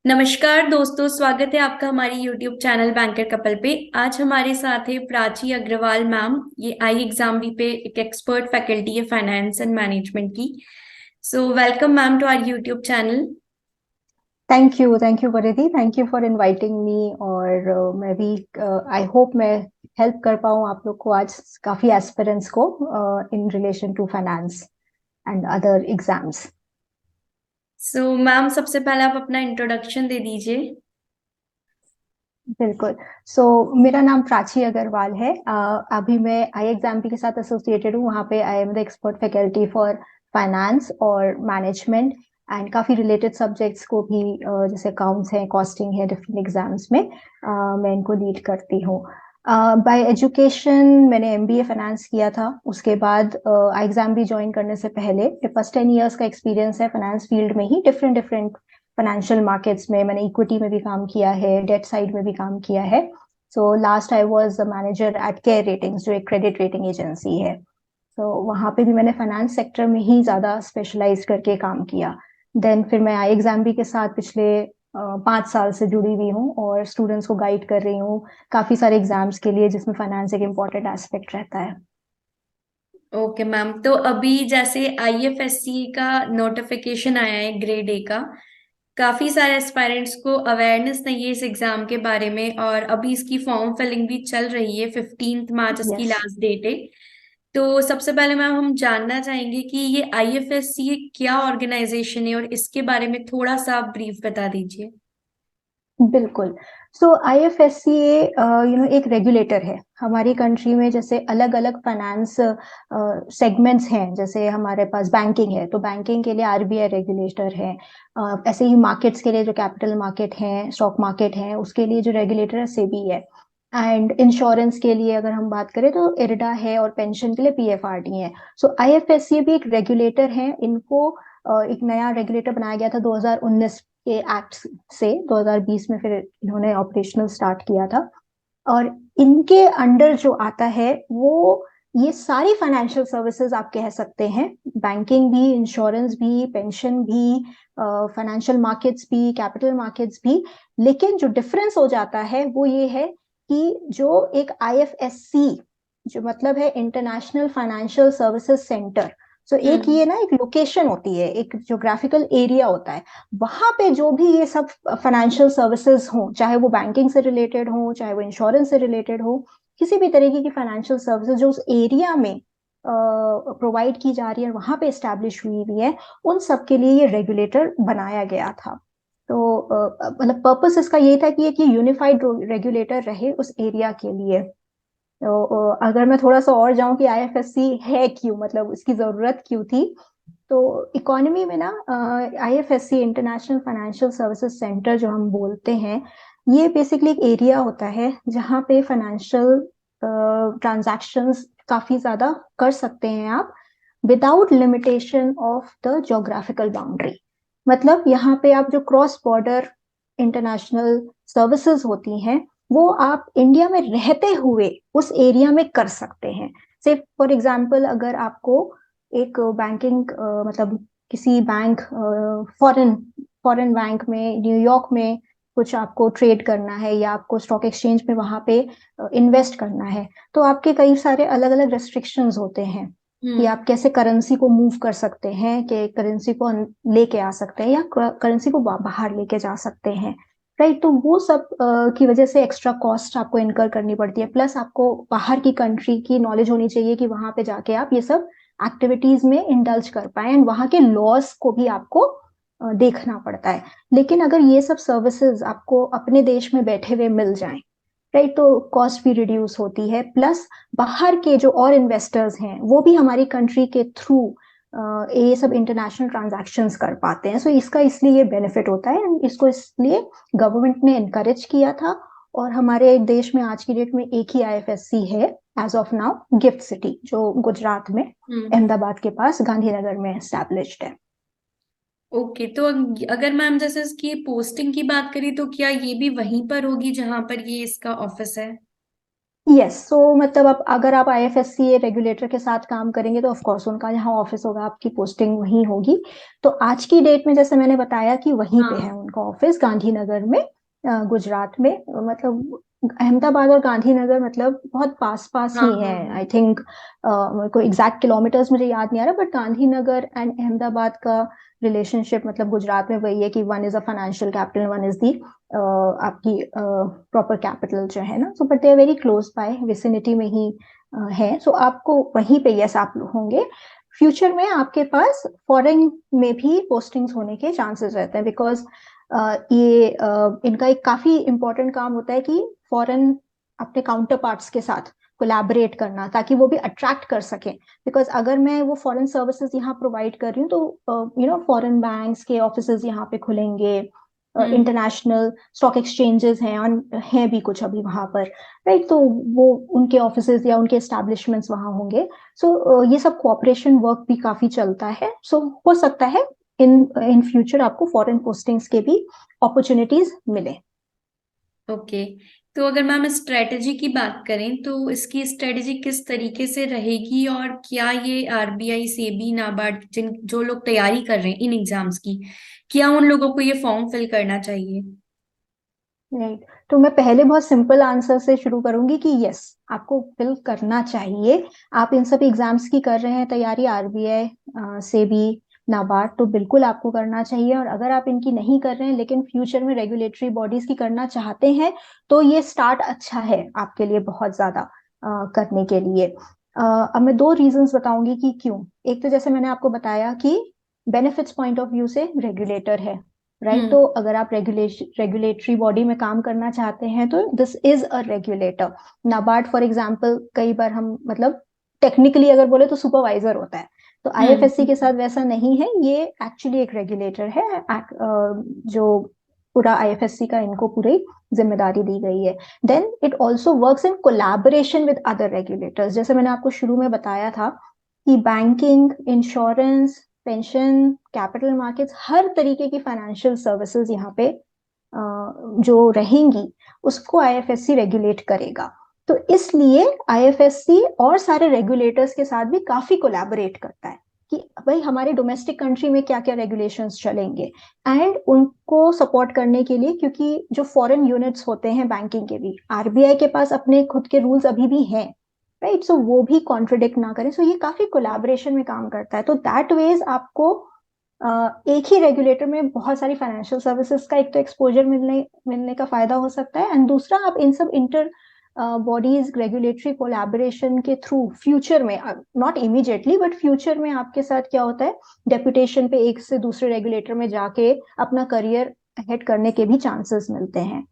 नमस्कार दोस्तों, स्वागत है आपका हमारी YouTube चैनल बैंकर कपल पे। आज हमारे साथ है प्राची अग्रवाल मैम। ये आई एग्जाम भी पे एक एक्सपर्ट फैकल्टी है फाइनेंस एंड मैनेजमेंट की। So welcome ma'am to our YouTube channel. Thank you Paridhi, thank you for inviting me. और मैं भी आई होप मैं हेल्प कर पाऊँ आप लोग को आज, काफी एस्पिरेंट्स को, in relation to finance and other exams. So ma'am, सबसे पहले आप अपना इंट्रोडक्शन दे दीजिए। बिल्कुल। मेरा नाम प्राची अग्रवाल है। अभी मैं आई एग्जाम के साथ एसोसिएटेड हूँ। वहाँ पे I am the expert faculty for finance और मैनेजमेंट एंड काफ़ी रिलेटेड सब्जेक्ट्स को भी, जैसे अकाउंट्स है, कॉस्टिंग है, डिफरेंट एग्जाम्स में मैं इनको लीड करती हूँ। बाय एजुकेशन मैंने एमबीए फाइनेंस किया था। उसके बाद आई एग्जाम भी ज्वाइन करने से पहले फर्स्ट 10 इयर्स का एक्सपीरियंस है फाइनेंस फील्ड में ही। डिफरेंट डिफरेंट फाइनेंशियल मार्केट्स में मैंने इक्विटी में भी काम किया है, डेट साइड में भी काम किया है। Last I was the manager eight care ratings, जो एक क्रेडिट रेटिंग एजेंसी है। वहाँ पे भी मैंने फाइनेंस सेक्टर में ही ज़्यादा स्पेशलाइज करके काम किया। देन फिर मैं आई एग्जाम भी के साथ पिछले 5 साल से जुड़ी हुई हूँ और स्टूडेंट्स को गाइड कर रही हूँ काफ़ी सारे एग्जाम्स के लिए, जिसमें फाइनेंस एक इम्पॉर्टेंट एस्पेक्ट रहता है। ओके मैम, तो अभी जैसे आईएफएससी का नोटिफिकेशन आया है ग्रेड ए का। काफी सारे एस्पायरेंट्स को अवेयरनेस नहीं है इस एग्जाम के बारे में, और अभी इसकी फॉर्म फिलिंग भी चल रही है। 15 मार्च इसकी यस। लास्ट डेट है। तो सबसे पहले मैम हम जानना चाहेंगे कि ये आईएफएससी क्या ऑर्गेनाइजेशन है, और इसके बारे में थोड़ा सा ब्रीफ बता दीजिए। बिल्कुल। आईएफएससी एक रेगुलेटर है हमारी कंट्री में। जैसे अलग अलग फाइनेंस सेगमेंट्स हैं, जैसे हमारे पास बैंकिंग है तो बैंकिंग के लिए आरबीआई रेगुलेटर है। ऐसे ही मार्केट्स के लिए जो कैपिटल मार्केट है, स्टॉक मार्केट है, उसके लिए जो रेगुलेटर है सेबी है। एंड इंश्योरेंस के लिए अगर हम बात करें तो इरडा है, और पेंशन के लिए पीएफआरडी है। आईएफएससी भी एक रेगुलेटर है। इनको एक नया रेगुलेटर बनाया गया था 2019 के एक्ट से। 2020 में फिर इन्होंने ऑपरेशनल स्टार्ट किया था। और इनके अंडर जो आता है वो ये सारी फाइनेंशियल सर्विसेज आप कह सकते हैं। बैंकिंग भी, इंश्योरेंस भी, पेंशन भी, फाइनेंशियल मार्केट्स भी, कैपिटल मार्केट्स भी। लेकिन जो डिफरेंस हो जाता है वो ये है कि जो एक आईएफएससी, जो मतलब है इंटरनेशनल फाइनेंशियल सर्विसेज सेंटर, एक हम्म। ये ना एक लोकेशन होती है, एक ज्योग्राफिकल एरिया होता है। वहां पे जो भी ये सब फाइनेंशियल सर्विसेज हो, चाहे वो बैंकिंग से रिलेटेड हो, चाहे वो इंश्योरेंस से रिलेटेड हो, किसी भी तरीके की फाइनेंशियल सर्विसेज जो उस एरिया में प्रोवाइड की जा रही है, वहां पे स्टैब्लिश हुई हुई है, उन सब के लिए ये रेगुलेटर बनाया गया था। मतलब पर्पस इसका ये था कि एक ये यूनिफाइड रेगुलेटर रहे उस एरिया के लिए। अगर मैं थोड़ा सा और जाऊं कि आईएफएससी है क्यों, मतलब इसकी जरूरत क्यों थी, तो इकोनॉमी में ना IFSC, international financial services centre जो हम बोलते हैं, ये बेसिकली एक एरिया होता है जहाँ पे फाइनेंशियल ट्रांजैक्शंस काफी ज्यादा कर सकते हैं आप, without limitation of the geographical boundary. मतलब यहाँ पे आप जो क्रॉस बॉर्डर इंटरनेशनल सर्विसेज होती हैं, वो आप इंडिया में रहते हुए उस एरिया में कर सकते हैं। से फॉर एग्जाम्पल, अगर आपको एक बैंकिंग, मतलब किसी बैंक, फॉरेन फॉरेन बैंक में, न्यूयॉर्क में कुछ आपको ट्रेड करना है, या आपको स्टॉक एक्सचेंज में वहां पे इन्वेस्ट करना है, तो आपके कई सारे अलग अलग रेस्ट्रिक्शंस होते हैं कि हम्म। आप कैसे करेंसी को मूव कर सकते हैं, कि करेंसी को लेके आ सकते हैं या करेंसी को बाहर लेके जा सकते हैं। राइट। तो वो सब की वजह से एक्स्ट्रा कॉस्ट आपको इनकर करनी पड़ती है। प्लस आपको बाहर की कंट्री की नॉलेज होनी चाहिए कि वहां पे जाके आप ये सब एक्टिविटीज में इंडल्ज कर पाए, एंड वहां के लॉस को भी आपको देखना पड़ता है। लेकिन अगर ये सब सर्विसेज आपको अपने देश में बैठे हुए मिल जाएं, राइट, तो कॉस्ट भी रिड्यूस होती है। प्लस बाहर के जो और इन्वेस्टर्स हैं वो भी हमारी कंट्री के थ्रू ये सब इंटरनेशनल ट्रांजैक्शंस कर पाते हैं। इसका इसलिए बेनिफिट होता है, इसको इसलिए गवर्नमेंट ने इनकरेज किया था। और हमारे देश में आज की डेट में एक ही आईएफएससी है as of now, gift city, जो गुजरात में हम्म। अहमदाबाद के पास गांधीनगर में एस्टैब्लिश्ड है। ओके, तो अगर मैम जैसे इसकी पोस्टिंग की बात करी तो क्या ये भी वहीं पर होगी जहां पर ये इसका ऑफिस है? यस, सो मतलब आप अगर आप आईएफएससी रेगुलेटर के साथ काम करेंगे तो ऑफ कोर्स उनका जहाँ ऑफिस होगा आपकी पोस्टिंग वहीं होगी। तो आज की डेट में जैसे मैंने बताया कि वहीं पे है हाँ उनका ऑफिस, गांधीनगर में, गुजरात में। मतलब अहमदाबाद और गांधीनगर मतलब बहुत पास पास हाँ ही हाँ है, हाँ। I think. मेरे को एग्जैक्ट किलोमीटर्स मुझे याद नहीं आ रहा, बट गांधीनगर एंड अहमदाबाद का रिलेशनशिप मतलब गुजरात में वही है कि one is a financial capital, one is the आपकी प्रॉपर कैपिटल जो है ना। So but they are very close by, vicinity में ही है। सो आपको वहीं पे यस आप होंगे। फ्यूचर में आपके पास फॉरेन में भी पोस्टिंग्स होने के चांसेस रहते हैं, बिकॉज ये इनका एक काफी इंपॉर्टेंट काम होता है कि फॉरेन अपने काउंटर पार्ट्स के साथ कोलैबोरेट करना, ताकि वो भी अट्रैक्ट कर सकें। बिकॉज अगर मैं वो फॉरेन सर्विसेज यहाँ प्रोवाइड कर रही हूँ तो फॉरेन बैंक्स के ऑफिसेज यहाँ पे खुलेंगे, हम्म। इंटरनेशनल स्टॉक एक्सचेंजेस हैं हैं भी कुछ अभी वहां पर, राइट। तो वो उनके ऑफिसेज या उनके एस्टेब्लिशमेंट्स वहां होंगे। सो ये सब कोऑपरेशन वर्क भी काफी चलता है। सो हो सकता है इन इन फ्यूचर आपको फॉरेन पोस्टिंग्स के भी अपॉर्चुनिटीज मिले। ओके। तो अगर मैम स्ट्रेटजी की बात करें तो इसकी स्ट्रेटजी किस तरीके से रहेगी, और क्या ये आरबीआई, सेबी, नाबार्ड, जिन जो लोग तैयारी कर रहे हैं इन एग्जाम्स की, क्या उन लोगों को ये फॉर्म फिल करना चाहिए? राइट, तो मैं पहले बहुत सिंपल आंसर से शुरू करूंगी कि यस, आपको फिल करना चाहिए। आप इन सब एग्जाम्स की कर रहे हैं तैयारी, आरबीआई से भी, नाबार्ड, तो बिल्कुल आपको करना चाहिए। और अगर आप इनकी नहीं कर रहे हैं लेकिन फ्यूचर में रेगुलेटरी बॉडीज की करना चाहते हैं, तो ये स्टार्ट अच्छा है आपके लिए बहुत ज्यादा करने के लिए। अब मैं दो रीजंस बताऊंगी कि क्यों। एक तो जैसे मैंने आपको बताया कि बेनिफिट्स पॉइंट ऑफ व्यू से रेगुलेटर है, राइट। हम्म। तो अगर आप रेगुलेटरी बॉडी में काम करना चाहते हैं तो this is a regulator. NABARD for example, कई बार हम मतलब टेक्निकली अगर बोले तो सुपरवाइजर होता है। तो आईएफएससी के साथ हम्म। वैसा नहीं है, ये एक्चुअली एक रेगुलेटर है। जो पूरा आईएफएससी का इनको पूरी जिम्मेदारी दी गई है। Then it also works in collaboration with other regulators, जैसे मैंने आपको शुरू में बताया था कि banking, insurance, pension, capital markets, हर तरीके की फाइनेंशियल सर्विसेज यहाँ पे जो रहेंगी उसको आईएफएससी रेगुलेट करेगा। तो इसलिए आईएफएससी और सारे रेगुलेटर्स के साथ भी काफी कोलैबोरेट करता है कि भाई हमारे डोमेस्टिक कंट्री में क्या क्या रेगुलेशंस चलेंगे, एंड उनको सपोर्ट करने के लिए, क्योंकि जो फॉरेन यूनिट्स होते हैं बैंकिंग के भी, आरबीआई के पास अपने खुद के रूल्स अभी भी हैं, राइट। सो वो भी कॉन्ट्रडिक्ट ना करें। सो ये काफी कोलैबोरेशन में काम करता है। तो दैट वेज आपको एक ही रेगुलेटर में बहुत सारी फाइनेंशियल सर्विसेज का एक तो एक्सपोजर मिलने मिलने का फायदा हो सकता है, एंड दूसरा आप इन सब इंटर बॉडीज रेगुलेटरी कोलैबोरेशन के थ्रू फ्यूचर में, नॉट इमीडिएटली बट फ्यूचर में, आपके साथ क्या होता है, डेपुटेशन पे एक से दूसरे रेगुलेटर में जाके अपना करियर हेड करने के भी चांसेस मिलते हैं।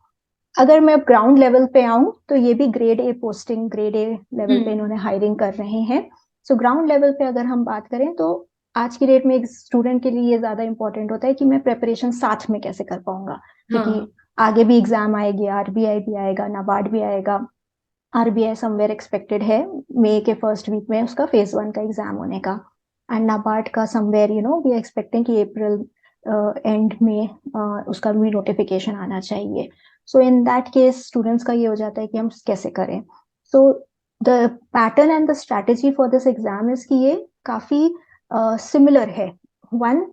अगर मैं ग्राउंड लेवल पे आऊं तो ये भी grade A posting, grade A level पे हम्म। इन्होंने हायरिंग कर रहे हैं। सो ग्राउंड लेवल पे अगर हम बात करें तो आज की डेट में एक स्टूडेंट के लिए ये ज्यादा इंपॉर्टेंट होता है कि मैं प्रेपरेशन साथ में कैसे कर पाऊंगा, क्योंकि हाँ। आगे भी एग्जाम आएगी, आरबीआई भी आएगा, नाबार्ड भी आएगा। आरबीआई समवेयर एक्सपेक्टेड है मई के फर्स्ट वीक में उसका फेज वन का एग्जाम होने का, एंड नाबार्ड का समवेयर वी एक्सपेक्टिंग कि अप्रैल एंड में उसका भी नोटिफिकेशन आना चाहिए। सो इन दैट केस स्टूडेंट्स का ये हो जाता है कि हम कैसे करें। So the pattern and the strategy for this exam is कि ये काफी सिमिलर है। वन,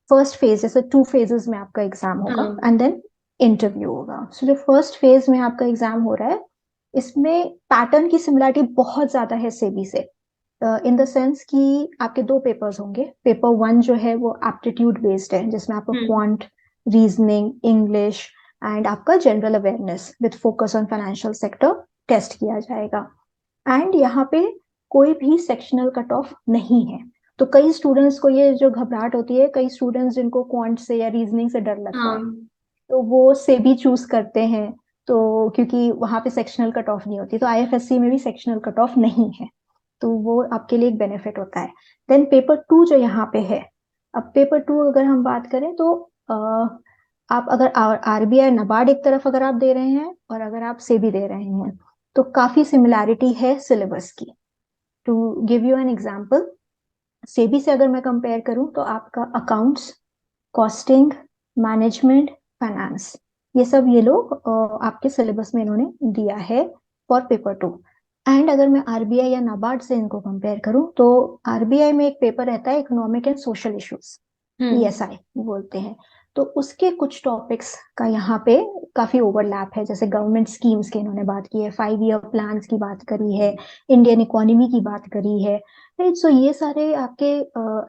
फर्स्ट फेज, जैसे टू फेजेस में आपका एग्जाम होगा हाँ। एंड देन इंटरव्यू होगा। सो जो फर्स्ट फेज में आपका एग्जाम हो रहा है, इसमें पैटर्न की सिमिलरिटी बहुत ज्यादा है सेबी से, इन द सेंस कि आपके दो पेपर्स होंगे। पेपर वन जो है वो एप्टीट्यूड बेस्ड है, जिसमें आपको हम्म। क्वांट, रीजनिंग, इंग्लिश एंड आपका general awareness with focus on financial sector test किया जाएगा। एंड यहाँ पे कोई भी सेक्शनल कट ऑफ नहीं है। तो कई स्टूडेंट्स को ये जो घबराहट होती है, कई स्टूडेंट्स जिनको क्वांट से या रीजनिंग से डर लगता है, हाँ। तो वो से भी चूज करते हैं। तो क्योंकि वहां पे सेक्शनल कट ऑफ नहीं होती, तो आईएफएससी में भी सेक्शनल कट ऑफ नहीं है, तो वो आपके लिए एक बेनिफिट होता है। देन पेपर टू जो यहाँ पे है, अब पेपर टू अगर हम बात करें तो आप अगर आरबीआई, नबार्ड एक तरफ अगर आप दे रहे हैं और अगर आप से भी दे रहे हैं, तो काफी सिमिलैरिटी है सिलेबस की। To give you an example, SEBI से अगर मैं कंपेयर करूं तो आपका अकाउंट्स, कॉस्टिंग, मैनेजमेंट, फाइनेंस, ये सब ये लोग आपके सिलेबस में इन्होंने दिया है फॉर पेपर 2। एंड अगर मैं आरबीआई या नाबार्ड से इनको कंपेयर करूं तो आरबीआई में एक पेपर रहता है economic and social issues, hmm. ESI बोलते हैं। तो उसके कुछ टॉपिक्स का यहाँ पे काफी ओवरलैप है, जैसे गवर्नमेंट स्कीम्स की इन्होंने बात की है, 5 ईयर प्लान्स की बात करी है, इंडियन इकोनॉमी की बात करी है, राइट। सो ये सारे आपके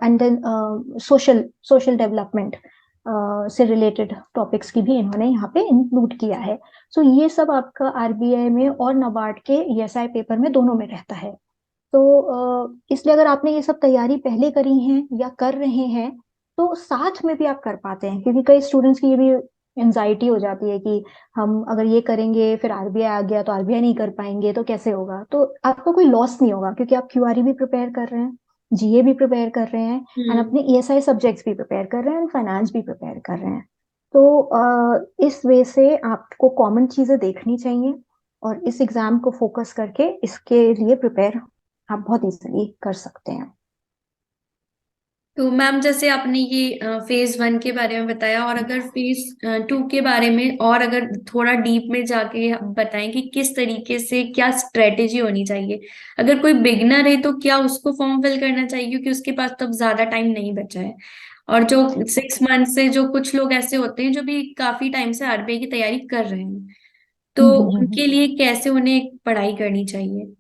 and then social social development से रिलेटेड टॉपिक्स की भी इन्होंने यहाँ पे इंक्लूड किया है। सो ये सब आपका आरबीआई में और नाबार्ड के ईएसआई पेपर में दोनों में रहता है। तो इसलिए अगर आपने ये सब तैयारी पहले करी है या कर रहे हैं तो साथ में भी आप कर पाते हैं, क्योंकि कई स्टूडेंट्स की ये भी एंजाइटी हो जाती है कि हम अगर ये करेंगे फिर आरबीआई आ गया तो आरबीआई नहीं कर पाएंगे तो कैसे होगा। तो आपका कोई लॉस नहीं होगा, क्योंकि आप क्यूआरई भी प्रिपेयर कर रहे हैं, जीए भी प्रिपेयर कर रहे हैं, एंड हम्म। अपने ईएसआई सब्जेक्ट्स भी प्रिपेयर कर रहे हैं, एंड फाइनेंस भी प्रिपेयर कर रहे हैं। तो इस वे से आपको कॉमन चीजें देखनी चाहिए और इस एग्जाम को फोकस करके इसके लिए प्रिपेयर आप बहुत इजीली कर सकते हैं। तो मैम जैसे आपने ये फेज 1 के बारे में बताया, और अगर फेज 2 के बारे में और अगर थोड़ा डीप में जाके बताएं कि किस तरीके से क्या स्ट्रेटेजी होनी चाहिए। अगर कोई बिगनर है तो क्या उसको फॉर्म फिल करना चाहिए, क्योंकि उसके पास तब ज्यादा टाइम नहीं बचा है। और जो 6 मंथ से जो कुछ लोग ऐसे होते हैं जो भी काफी टाइम से आरबीआई की तैयारी कर रहे हैं, तो उनके लिए कैसे उन्हें पढ़ाई करनी चाहिए?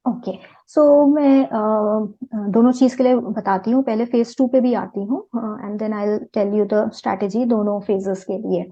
ओके। सो मैं दोनों चीज के लिए बताती हूँ, पहले फेज 2 पे भी आती हूँ and then I tell you the strategy दोनों फेजेस के लिए।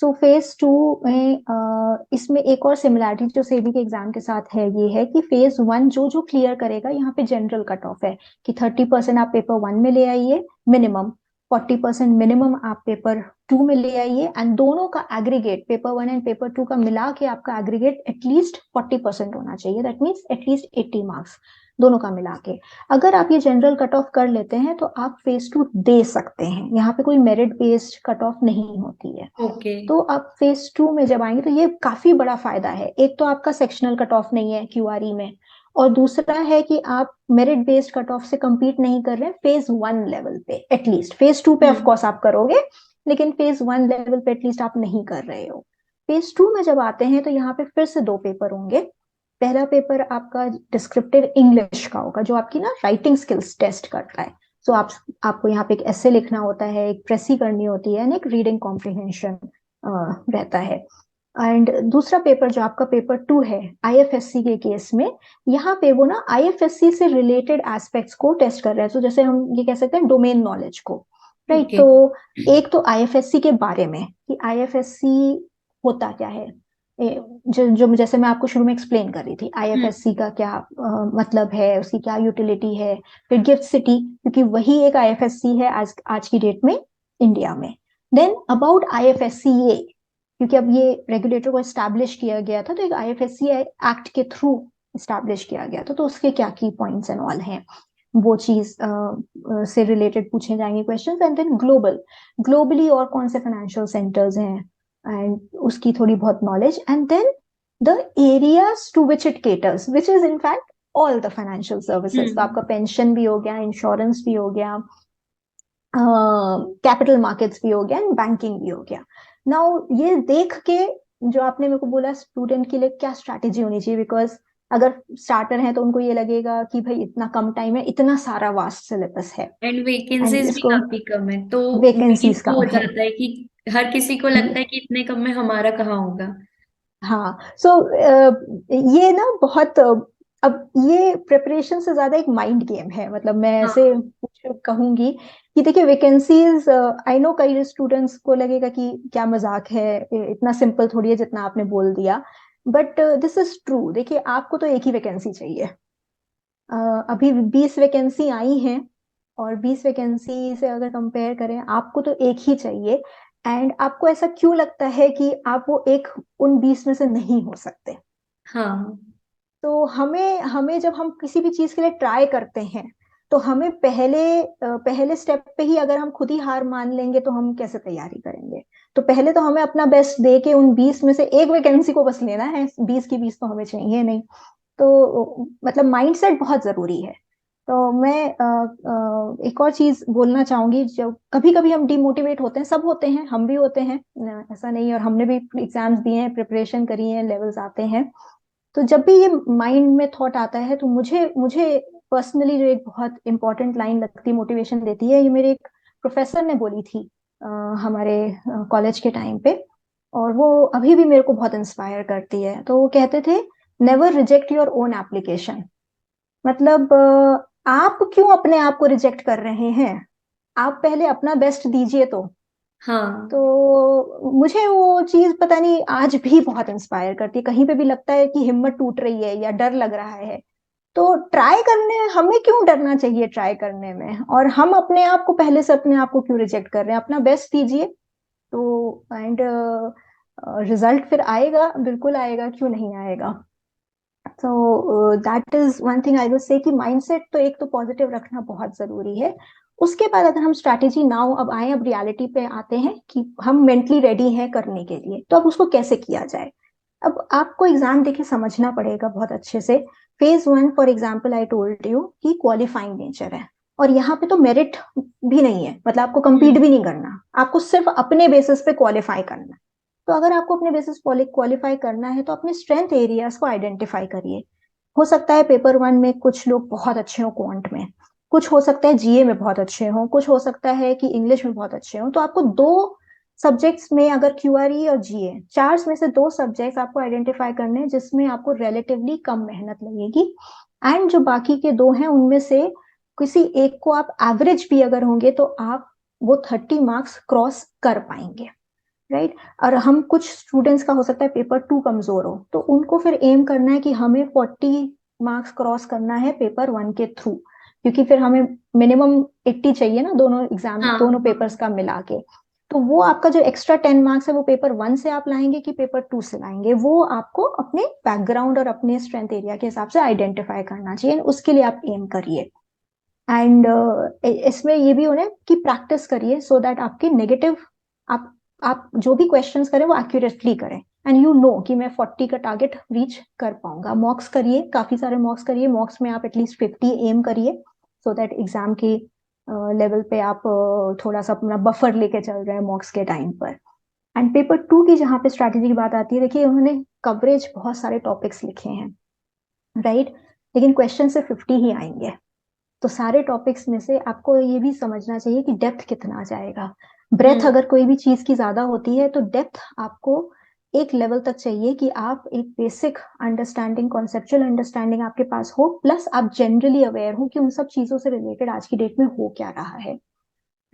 सो फेज 2 में इसमें एक और सिमिलैरिटी जो सेबी के एग्जाम के साथ है ये है कि फेज 1 जो जो क्लियर करेगा, यहाँ पे जनरल कट ऑफ है कि 30% आप पेपर 1 में ले आइए मिनिमम, 40% मिनिमम आप पेपर 2 में ले आइए, एंड दोनों का एग्रीगेट पेपर 1 एंड पेपर 2 का मिला के आपका एग्रीगेट एटलीस्ट 40% होना चाहिए, दैट मीन्स एटलीस्ट 80 मार्क्स दोनों का मिला के। अगर आप ये जनरल कट ऑफ कर लेते हैं तो आप फेज 2 दे सकते हैं, यहाँ पे कोई मेरिट बेस्ड कट ऑफ नहीं होती है। ओके। तो आप फेज 2 में जब आएंगे तो ये काफी बड़ा फायदा है, एक तो आपका सेक्शनल कट ऑफ नहीं है क्यूआरई में, और दूसरा है कि आप मेरिट बेस्ड कट ऑफ से compete नहीं कर रहे हैं फेज 1 लेवल पे, एटलीस्ट फेज 2 पे ऑफ हम्म। कोर्स आप करोगे, लेकिन फेज 1 लेवल पे एटलीस्ट आप नहीं कर रहे हो। फेज 2 में जब आते हैं तो यहाँ पे फिर से 2 पेपर होंगे। पहला पेपर आपका डिस्क्रिप्टिव इंग्लिश का होगा, जो आपकी ना राइटिंग स्किल्स टेस्ट करता है। सो आपको यहाँ पे एक ऐसे लिखना होता है, एक प्रेसी करनी होती है, एक रीडिंग कॉम्प्रिहेंशन रहता है। एंड दूसरा पेपर जो आपका पेपर 2 है आईएफएससी के केस में, यहाँ पे वो ना आईएफएससी से रिलेटेड एस्पेक्ट्स को टेस्ट कर रहे हैं। तो जैसे हम ये कह सकते हैं डोमेन नॉलेज को, राइट। ओके। तो एक तो आईएफएससी के बारे में कि आईएफएससी होता क्या है, जो जो जैसे मैं आपको शुरू में एक्सप्लेन कर रही थी हम्म। आईएफएससी का क्या मतलब है, उसकी क्या यूटिलिटी है। फिर गिफ्ट सिटी, क्योंकि वही एक आईएफएससी है आज आज की डेट में इंडिया में। देन अबाउट आईएफएससी ये, क्योंकि अब ये रेगुलेटर को एस्टैब्लिश किया गया था, तो एक आईएफएससी एक्ट के थ्रू एस्टैब्लिश किया गया था, तो उसके क्या की पॉइंट्स एंड ऑल हैं, वो चीज से रिलेटेड पूछे जाएंगे क्वेश्चंस। एंड देन ग्लोबली और कौन से फाइनेंशियल सेंटर्स हैं, एंड उसकी थोड़ी बहुत knowledge. And then the areas to which it caters, which is in fact all the financial services. तो हम्म। आपका पेंशन भी हो गया, इंश्योरेंस भी हो गया, कैपिटल मार्केट्स भी हो गया, एंड बैंकिंग भी हो गया। नाउ ये देख के जो आपने मेरे को बोला स्टूडेंट के लिए क्या स्ट्रैटेजी होनी चाहिए, बिकॉज अगर स्टार्टर है तो उनको ये लगेगा कि भाई इतना कम टाइम है, इतना सारा वास्ट सिलेबस है, एंड एंड वेकेंसीज भी इसको काफी कम है, तो वही वैकेंसीज वो कम हो है। जाता है कि हर किसी को लगता है कि इतने कम में हमारा कहाँ होगा। हाँ। सो ये ना बहुत अब ये प्रिपरेशन से ज्यादा एक माइंड गेम है, मतलब मैं ऐसे हाँ। कुछ कहूंगी कि देखिए वैकेंसीज, आई नो कई स्टूडेंट्स को लगेगा कि क्या मजाक है, इतना सिंपल थोड़ी है जितना आपने बोल दिया, बट दिस इज ट्रू। देखिए आपको तो एक ही वैकेंसी चाहिए। अ, अभी 20 वैकेंसी आई हैं, और 20 वैकेंसी से अगर कंपेयर करें आपको तो एक ही चाहिए। एंड आपको ऐसा क्यों लगता है कि आप वो एक उन 20 में से नहीं हो सकते? हाँ। तो हमें हमें जब हम किसी भी चीज के लिए ट्राई करते हैं तो हमें पहले स्टेप पे ही अगर हम खुद ही हार मान लेंगे तो हम कैसे तैयारी करेंगे? तो पहले तो हमें अपना बेस्ट दे के उन 20 में से एक वैकेंसी को बस लेना है, 20 की 20 तो हमें चाहिए नहीं। तो मतलब माइंडसेट बहुत जरूरी है। तो मैं एक और चीज बोलना चाहूंगी, जो कभी कभी हम डिमोटिवेट होते हैं, सब होते हैं, हम भी होते हैं, ऐसा नहीं, और हमने भी एग्जाम्स दिए हैं, प्रिपरेशन करी है, लेवल्स आते हैं। तो जब भी ये माइंड में थॉट आता है, तो मुझे मुझे पर्सनली जो एक बहुत इंपॉर्टेंट लाइन लगती है, मोटिवेशन देती है, ये मेरे एक प्रोफेसर ने बोली थी अ, हमारे कॉलेज के टाइम पे, और वो अभी भी मेरे को बहुत इंस्पायर करती है। तो वो कहते थे, never reject your own application. मतलब आप क्यों अपने आप को रिजेक्ट कर रहे हैं? आप पहले अपना बेस्ट दीजिए। हाँ। तो मुझे वो चीज पता नहीं आज भी बहुत इंस्पायर करती है। कहीं पे भी लगता है कि हिम्मत टूट रही है या डर लग रहा है, तो ट्राई करने, हमें क्यों डरना चाहिए ट्राई करने में? और हम अपने आप को पहले से, अपने आप को क्यों रिजेक्ट कर रहे हैं? अपना बेस्ट दीजिए। तो एंड रिजल्ट फिर आएगा, बिल्कुल आएगा, क्यों नहीं आएगा? तो that is one thing I will say, कि माइंडसेट तो एक तो पॉजिटिव रखना बहुत जरूरी है। उसके बाद अगर हम स्ट्रैटेजी नाउ अब आए, अब रियलिटी पे आते हैं कि हम मेंटली रेडी हैं करने के लिए, तो अब उसको कैसे किया जाए? अब आपको एग्जाम देके समझना पड़ेगा बहुत अच्छे से। Phase one for example I told you कि क्वालिफाइंग नेचर है, और यहाँ पे तो मेरिट भी नहीं है, मतलब आपको compete हम्म। भी नहीं करना, आपको सिर्फ अपने बेसिस पे क्वालिफाई करना है। तो अगर आपको अपने बेसिस क्वालिफाई करना है, तो अपने स्ट्रेंथ एरियाज को आइडेंटिफाई करिए। हो सकता है पेपर वन में कुछ लोग बहुत अच्छे हो क्वांट में, कुछ हो सकता है जीए में बहुत अच्छे हो, कुछ हो सकता है कि इंग्लिश में बहुत अच्छे हो। तो आपको दो सब्जेक्ट्स में, अगर क्यूआरई और जीए, चार में से दो सब्जेक्ट्स आपको आइडेंटिफाई करने हैं जिसमें आपको रिलेटिवली कम मेहनत लगेगी। एंड जो बाकी के दो हैं, उनमें से किसी एक को आप एवरेज भी अगर होंगे, तो आप वो 30 मार्क्स क्रॉस कर पाएंगे, राइट? और हम कुछ स्टूडेंट्स का हो सकता है पेपर टू कमजोर हो, तो उनको फिर एम करना है कि हमें 40 मार्क्स क्रॉस करना है पेपर वन के थ्रू, क्योंकि फिर हमें मिनिमम 80 चाहिए ना, दोनों एग्जाम, हाँ। दोनों हाँ। पेपर्स का मिला के। तो वो आपका जो एक्स्ट्रा 10 मार्क्स है, वो पेपर वन से आप लाएंगे कि पेपर टू से लाएंगे, वो आपको अपने बैकग्राउंड और अपने स्ट्रेंथ एरिया के हिसाब से आइडेंटिफाई करना चाहिए, उसके लिए आप एम करिए। एंड इसमें ये भी होना है कि प्रैक्टिस करिए, सो दैट आपके नेगेटिव, आप आप जो भी क्वेश्चंस करें वो एक्यूरेटली करें, एंड यू नो कि मैं 40 का टारगेट रीच कर पाऊंगा। मॉक्स करिए, काफी सारे मॉक्स करिए, मॉक्स में आप एटलीस्ट 50 एम करिए, सो दैट एग्जाम के लेवल पे आप थोड़ा सा अपना बफर लेके चल रहे हैं मॉक्स के टाइम पर। एंड पेपर टू की जहाँ पे स्ट्रैटेजी की बात आती है, देखिए उन्होंने कवरेज बहुत सारे टॉपिक्स लिखे हैं, राइट? लेकिन क्वेश्चन से 50 ही आएंगे। तो सारे टॉपिक्स में से आपको ये भी समझना चाहिए कि डेप्थ कितना जाएगा। ब्रेथ हम्म। अगर कोई भी चीज की ज्यादा होती है, तो डेप्थ आपको एक लेवल तक चाहिए कि आप एक बेसिक अंडरस्टैंडिंग, कॉन्सेप्चुअल अंडरस्टैंडिंग आपके पास हो, प्लस आप जनरली अवेयर हो कि उन सब चीजों से रिलेटेड आज की डेट में हो क्या रहा है,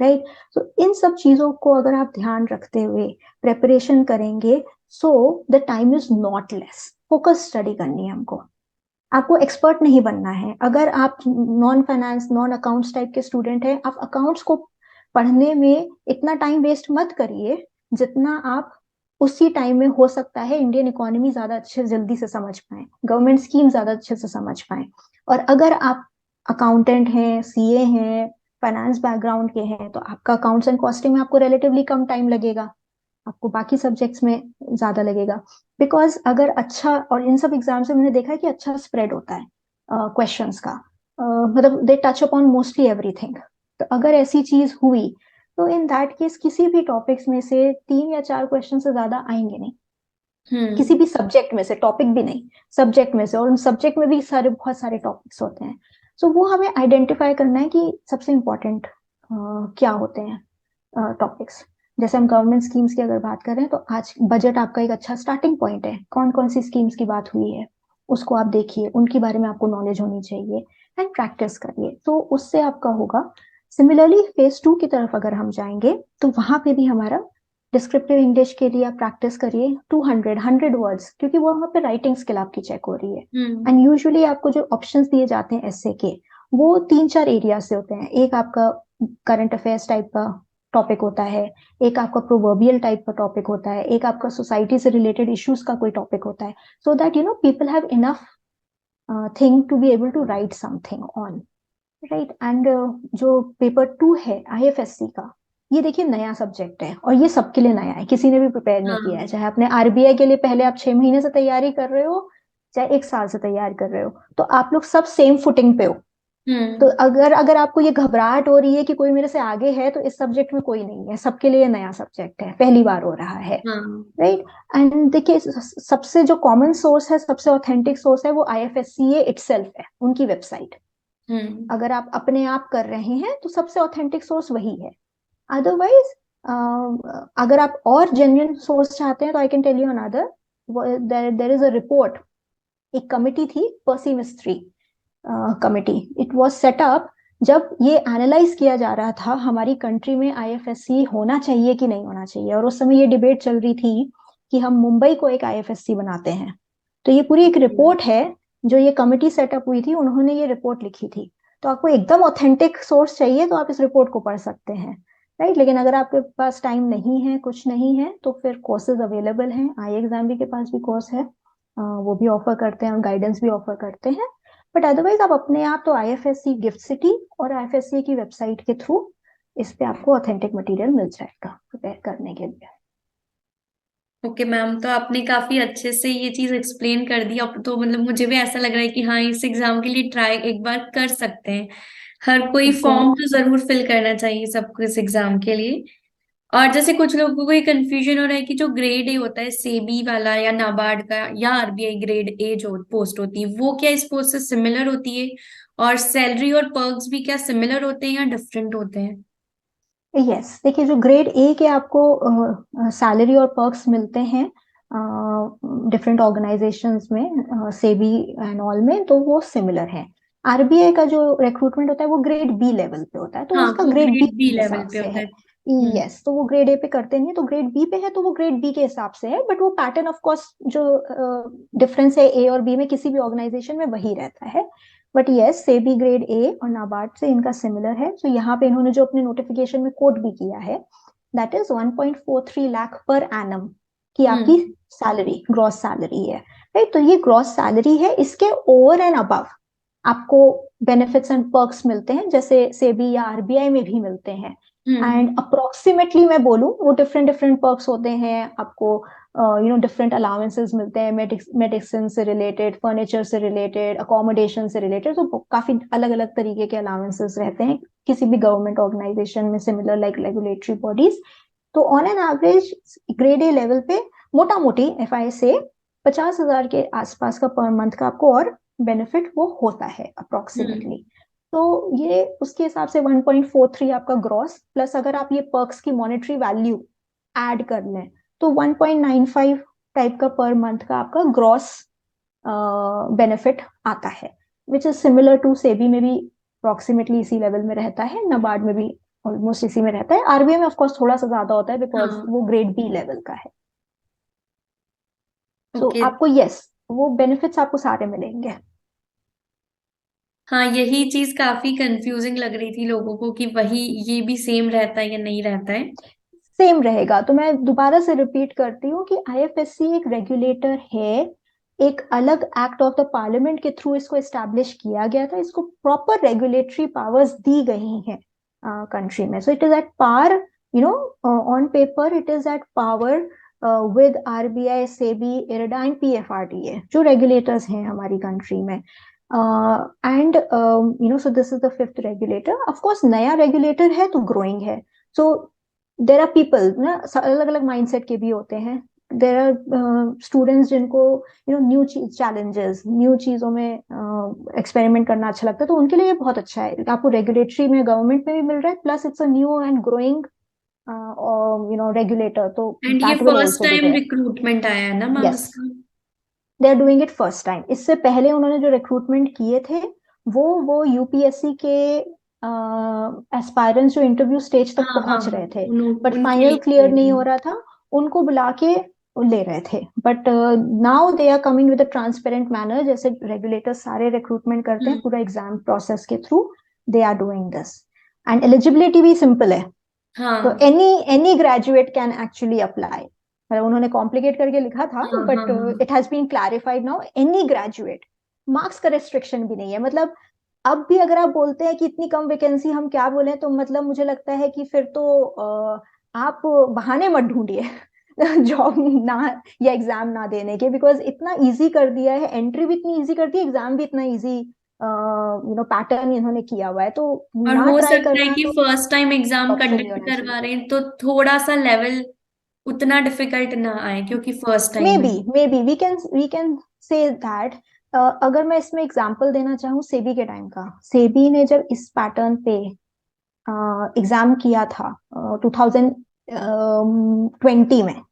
राइट? तो इन सब चीजों को अगर आप ध्यान रखते हुए प्रेपरेशन करेंगे, so the time is not less. Focus study करनी है हमको, आपको एक्सपर्ट नहीं बनना है। अगर आप non finance, non accounts type के स्टूडेंट हैं, आप अकाउंट्स को पढ़ने में इतना टाइम वेस्ट मत करिए जितना आप उसी टाइम में, हो सकता है, इंडियन इकोनॉमी ज्यादा अच्छे जल्दी से समझ पाए, गवर्नमेंट स्कीम ज्यादा अच्छे से समझ पाए। और अगर आप अकाउंटेंट हैं, सीए हैं, फाइनेंस बैकग्राउंड के हैं, तो आपका अकाउंट्स एंड कॉस्टिंग में आपको रिलेटिवली कम टाइम लगेगा, आपको बाकी सब्जेक्ट्स में ज्यादा लगेगा। बिकॉज अगर अच्छा, और इन सब एग्जाम्स में मैंने देखा है कि अच्छा स्प्रेड होता है क्वेश्चंस का, मतलब they touch upon mostly everything. तो अगर ऐसी चीज हुई, तो इन दैट केस किसी भी टॉपिक्स में से 3 या 4 क्वेश्चन से ज्यादा आएंगे नहीं, किसी हम्म। भी सब्जेक्ट में से, टॉपिक भी नहीं, सब्जेक्ट में से। और उन सब्जेक्ट में भी सारे, बहुत सारे टॉपिक्स होते हैं। सो वो हमें आइडेंटिफाई करना है कि सबसे इम्पोर्टेंट क्या होते हैं टॉपिक्स। जैसे हम गवर्नमेंट स्कीम्स की अगर बात करें, तो आज बजट आपका एक अच्छा स्टार्टिंग पॉइंट है, कौन कौन सी स्कीम्स की बात हुई है उसको आप देखिए, उनके बारे में आपको नॉलेज होनी चाहिए, एंड प्रैक्टिस करिए, तो उससे आपका होगा। सिमिलरली फेज टू की तरफ अगर हम जाएंगे, तो वहां पे भी हमारा डिस्क्रिप्टिव इंग्लिश के लिए आप प्रैक्टिस करिए 200 100 वर्ड्स, क्योंकि वो वहाँ पे राइटिंग स्किल आपकी चेक हो रही है। हम्म। एंड यूजुअली आपको जो ऑप्शंस दिए जाते हैं एसए के, वो 3 4 एरिया से होते हैं। एक आपका करंट अफेयर्स टाइप का टॉपिक होता है, एक आपका प्रोवर्बियल टाइप का टॉपिक होता है, एक आपका सोसाइटी से रिलेटेड इश्यूज का कोई टॉपिक होता है, so that you know people have enough thing to be able to write something on, right? And जो पेपर टू है आईएफएससी का, ये देखिए नया सब्जेक्ट है, और ये सबके लिए नया है, किसी ने भी प्रिपेयर नहीं किया है। हाँ। चाहे अपने आरबीआई के लिए पहले आप 6 महीने से तैयारी कर रहे हो, चाहे 1 साल से तैयार कर रहे हो, तो आप लोग सब सेम फुटिंग पे हो। तो हम्म। अगर अगर आपको ये घबराहट हो रही है कि कोई मेरे से आगे है, तो इस सब्जेक्ट में कोई नहीं है, सबके लिए नया सब्जेक्ट है, पहली बार हो रहा है। हाँ। राइट। एंड देखिए, सबसे जो कॉमन सोर्स है, सबसे ऑथेंटिक सोर्स है, वो आईएफएससीए इटसेल्फ है, उनकी वेबसाइट। हम्म। अगर आप अपने आप कर रहे हैं तो सबसे ऑथेंटिक सोर्स वही है। अदरवाइज अगर आप और जेन्युइन सोर्स चाहते हैं, तो I can tell you another. There is a report, एक कमिटी थी, Percy Mistry committee. It was set up जब ये एनालाइज किया जा रहा था हमारी कंट्री में आईएफएससी होना चाहिए कि नहीं होना चाहिए, और उस समय ये डिबेट चल रही थी कि हम मुंबई को एक आईएफएससी बनाते हैं। तो ये पूरी एक रिपोर्ट है, जो ये कमिटी सेटअप हुई थी, उन्होंने ये रिपोर्ट लिखी थी। तो आपको एकदम ऑथेंटिक सोर्स चाहिए तो आप इस रिपोर्ट को पढ़ सकते हैं। राइट। लेकिन अगर आपके पास टाइम नहीं है, कुछ नहीं है, तो फिर कोर्सेज अवेलेबल हैं, आई एग्जाम भी के पास भी कोर्स है, वो भी ऑफर करते हैं और गाइडेंस भी ऑफर करते हैं। बट अदरवाइज आप अपने आप तो आईएफएससी गिफ्ट सिटी और आईएफएससी की वेबसाइट के थ्रू इस पे आपको ऑथेंटिक मटेरियल मिल जाएगा प्रिपेयर करने के लिए। ओके मैम, तो आपने काफी अच्छे से ये चीज एक्सप्लेन कर दी। अब तो मतलब मुझे भी ऐसा लग रहा है कि हाँ, इस एग्जाम के लिए ट्राई एक बार कर सकते हैं। हर कोई बिल्कुल। फॉर्म तो जरूर फिल करना चाहिए सबको इस एग्जाम के लिए। और जैसे कुछ लोगों को ये कंफ्यूजन हो रहा है कि जो ग्रेड ए होता है सेबी वाला या नाबार्ड का या आरबीआई ग्रेड ए जो पोस्ट होती है, वो क्या इस पोस्ट से सिमिलर होती है? और सैलरी और पर्क्स भी क्या सिमिलर होते हैं या डिफरेंट होते हैं? यस, देखिए, जो ग्रेड ए के आपको सैलरी और पर्क्स मिलते हैं डिफरेंट ऑर्गेनाइजेशंस में, सेबी एंड ऑल में, तो वो सिमिलर है। आरबीआई का जो रिक्रूटमेंट होता है वो ग्रेड बी लेवल पे होता है, तो हाँ, उसका वो ग्रेड बी ग्रेड बी के लेवल हिसाब पे से होता है। है। हम्म। यस, तो वो ग्रेड ए पे करते नहीं है, तो ग्रेड बी पे है तो वो ग्रेड बी के हिसाब से है। बट वो पैटर्न ऑफ कोर्स जो डिफरेंस है ए और बी में, किसी भी ऑर्गेनाइजेशन में वही रहता है। But yes, SEBI grade A और नाबार्ड से इनका सिमिलर है। तो यहाँ पे इन्होंने जो अपने नोटिफिकेशन में कोट भी किया है, that is 1.43 lakh per annum की आपकी हम्म। सैलरी, ग्रॉस सैलरी है। राइट। तो ये ग्रॉस सैलरी है, इसके ओवर एंड अबव आपको बेनिफिट्स एंड पर्क्स मिलते हैं, जैसे सेबी या आरबीआई में भी मिलते हैं। हम्म। एंड अप्रोक्सीमेटली मैं बोलूँ, वो डिफरेंट डिफरेंट पर्क्स होते हैं आपको। डिफरेंट अलाउंसेस मिलते हैं, मेडिसिन से रिलेटेड, फर्नीचर से रिलेटेड, अकोमोडेशन से रिलेटेड, तो काफी अलग अलग तरीके के अलाउंसेस रहते हैं किसी भी गवर्नमेंट ऑर्गेनाइजेशन में, सिमिलर लाइक रेगुलेटरी बॉडीज। तो on an average grade A level पे मोटा मोटी एफ आई से 50,000 के आसपास का पर मंथ का आपको और बेनिफिट वो होता है हम्म। अप्रोक्सीमेटली। तो ये उसके हिसाब से 1.43 आपका ग्रॉस, प्लस अगर आप ये पर्क्स की मॉनेटरी वैल्यू ऐड कर लें, तो 1.95 टाइप का पर मंथ का आपका ग्रॉस बेनिफिट आता है, which is similar to SEBI में भी अप्रोक्सीमेटली इसी लेवल में रहता है, नबार्ड में भी ऑलमोस्ट इसी में रहता है, आरबीआई में ऑफकोर्स थोड़ा सा ज्यादा होता है बिकॉज हाँ। वो ग्रेड बी लेवल का है। So okay. आपको यस, वो बेनिफिट्स आपको सारे मिलेंगे। हाँ, यही चीज काफी कंफ्यूजिंग लग रही थी लोगों को कि वही ये भी सेम रहता है या नहीं रहता है। सेम रहेगा। तो मैं दोबारा से रिपीट करती हूँ कि आईएफएससी एक रेगुलेटर है, एक अलग एक्ट ऑफ द पार्लियामेंट के थ्रू इसको एस्टैब्लिश किया गया था, इसको प्रॉपर रेगुलेटरी पावर्स दी गई हैं कंट्री में। So it is at par, you know, on paper it is at power with RBI, SEBI, IRDA and PFRDA, जो रेगुलेटर्स हैं हमारी कंट्री में। And so this is the fifth regulator. Of course नया regulator है तो ग्रोइंग है। सो there are people ना, अलग अलग माइंडसेट के भी होते हैं। देर आर स्टूडेंट्स जिनको न्यू चैलेंजेस, न्यू चीजों में एक्सपेरिमेंट करना अच्छा लगता है, तो उनके लिए ये बहुत अच्छा है। आपको रेगुलेटरी में गवर्नमेंट में भी मिल रहा है, plus it's a new and growing regulator, तो एंड ये that will first also be time there. Recruitment आया है ना मैम यस, इसका? They are doing it first time. इससे पहले उन्होंने जो रिक्रूटमेंट किए थे, वो यूपीएससी के एस्पायरेंट्स जो इंटरव्यू स्टेज तक हाँ, हाँ, पहुंच हाँ। रहे थे, बट उनके फाइनल लिए क्लियर किए नहीं थे। हो रहा था, उनको बुला के ले रहे थे। But now they are coming with a transparent manner, जैसे रेगुलेटर सारे रिक्रूटमेंट करते हैं हम्म। पूरा एग्जाम प्रोसेस के through, they are doing this. And eligibility भी सिंपल है। तो हाँ, any any graduate can actually apply. मतलब उन्होंने कॉम्प्लिकेट करके लिखा था, हाँ, हाँ, बट हाँ। It has been clarified now, any graduate. Marks का रेस्ट्रिक्शन भी नहीं है। मतलब अब भी अगर आप बोलते हैं कि इतनी कम वैकेंसी, हम क्या बोले, तो मतलब मुझे लगता है कि फिर तो आप बहाने मत ढूंढिए जॉब ना या एग्जाम ना देने के, बिकॉज इतना इजी कर दिया है, एंट्री भी इतनी इजी कर दी है, एग्जाम भी इतना इजी पैटर्न इन्होंने किया हुआ है, तो और ना हो ट्राई सकता है करना कि तो फर्स्ट टाइम एग्जाम ऑप्शन नहीं कंडक्ट होना करवा चाहिए। रहे हैं तो थोड़ा सा लेवल उतना डिफिकल्ट ना आए, क्योंकि फर्स्ट मे टाइम है। Be, we can say that. अगर मैं इसमें एग्जांपल देना चाहूँ सेबी के टाइम का, सेबी ने जब इस पैटर्न पे एग्जाम किया था 2020 में,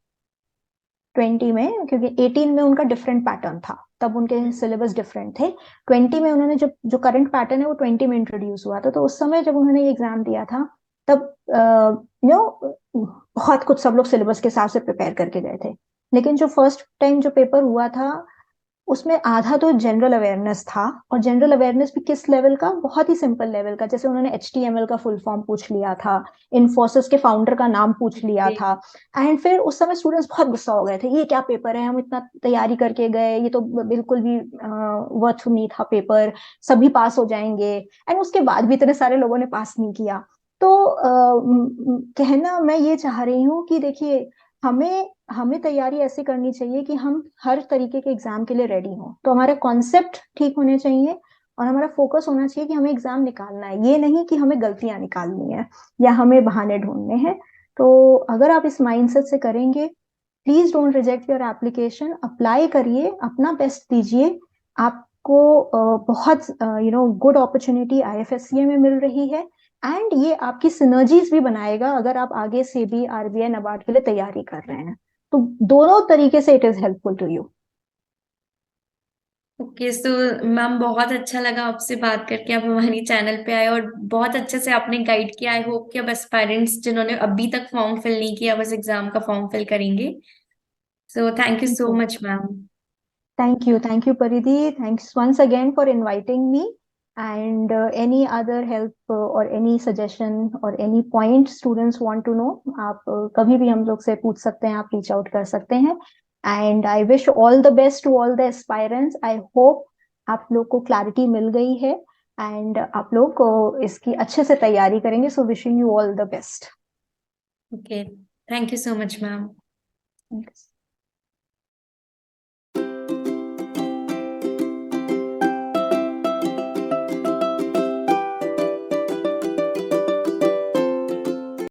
20 में, क्योंकि 18 में उनका डिफरेंट पैटर्न था, तब उनके सिलेबस डिफरेंट थे। 20 में उन्होंने जब जो करंट पैटर्न है वो 20 में इंट्रोड्यूस हुआ था, तो उस समय जब उन्होंने ये एग्जाम दिया था तब बहुत कुछ सब लोग सिलेबस के हिसाब से प्रिपेयर करके गए थे। लेकिन जो फर्स्ट टाइम जो पेपर हुआ था उसमें आधा तो जनरल अवेयरनेस था, और जनरल अवेयरनेस भी किस लेवल का, बहुत ही सिंपल लेवल का, जैसे उन्होंने HTML का फुल फॉर्म पूछ लिया था, इन्फोसिस के फाउंडर का नाम पूछ लिया जी। था। एंड फिर उस समय स्टूडेंट्स बहुत गुस्सा हो गए थे, ये क्या पेपर है, हम इतना तैयारी करके गए, ये तो बिल्कुल भी वर्थ नहीं था पेपर, सभी पास हो जाएंगे, एंड उसके बाद भी इतने सारे लोगों ने पास नहीं किया। तो कहना मैं ये चाह रही हूँ कि देखिए, हमें हमें तैयारी ऐसी करनी चाहिए कि हम हर तरीके के एग्जाम के लिए रेडी हों, तो हमारे कॉन्सेप्ट ठीक होने चाहिए, और हमारा फोकस होना चाहिए कि हमें एग्जाम निकालना है, ये नहीं कि हमें गलतियां निकालनी है या हमें बहाने ढूंढने हैं। तो अगर आप इस माइंडसेट से करेंगे, please don't reject your application, apply करिए, अपना बेस्ट दीजिए। आपको बहुत गुड अपॉर्चुनिटी IFSCA में मिल रही है, एंड ये आपकी सिनर्जीज भी बनाएगा अगर आप आगे सेबी, RBI, NABARD के लिए तैयारी कर रहे हैं, तो दोनों तरीके से it is helpful to you. Okay, so ma'am बहुत अच्छा लगा आपसे बात करके, आप हमारी चैनल पे आए और बहुत अच्छे से आपने गाइड किया। आई होप कि अब एस्पायरेंट्स जिन्होंने अभी तक फॉर्म फिल नहीं किया बस एग्जाम का फॉर्म फिल करेंगे। So thank you so much ma'am. Thank you, Paridhi. Thanks once again for inviting me. And any other help or any suggestion or any point students want to know, आप कभी भी हम लोग से पूछ सकते हैं, आप reach out कर सकते हैं. And I wish all the best to all the aspirants. I hope आप लोग को clarity मिल गई है, and आप लोग को इसकी अच्छे से तैयारी करेंगे. So wishing you all the best. Okay, thank you so much ma'am. Thanks.